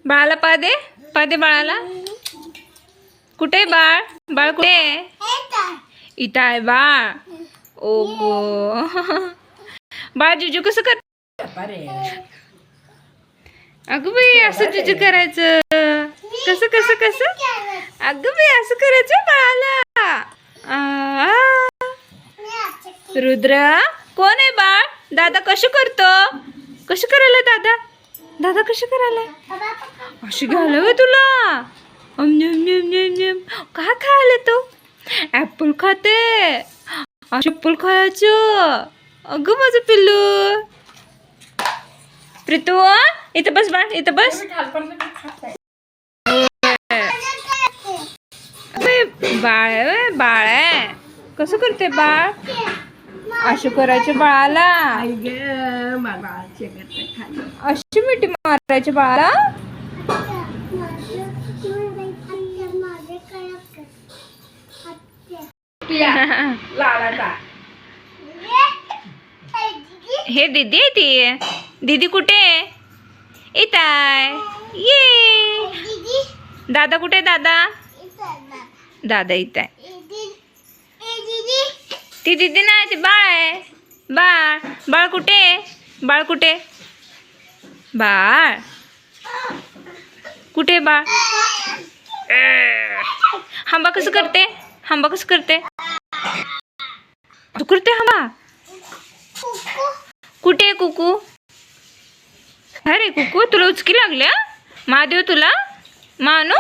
बाळाला पा दे बाळाला. कुठे बाळ? बाळ कुठे? इथं आहे बाळ. ओ गो बाळ जुजू कसं कर? अगं बाई असं जुजू करायचं. कसं कसं कसं? अगं बाई असं करायचं बाळाला. रुद्र कोण आहे बाळ? दादा कसं करतो? कसं करायला दादा? दादा कसं करायला? अशी घालव तुला. काय खायला तो? ऍपल खाते. ऍपल खायचं. अगं माझं पिल्लू. प्रीतू इथं बस बाळ, इथं बस. बाळ आहे, बाळ आहे. कसं करते बाळ? अशी करायचे बाळाला. अशी मिठी मारायची बाळाला. हे दीदी आहे ती. दीदी कुठे? इथं आहे. ये दादा कुठे? दादा दादा इथं आहे. ती दीदी नाही, ती बाळ आहे. बाळ बाळ कुठे? बाळ कुठे? बाळ कुठे? बाळ हांबा कसं करते? हांबा कसं करते? तू करते हांबा? कुठे कुकू? अरे कुकू तुला उचकी लागल्या? महादेव तुला मानू?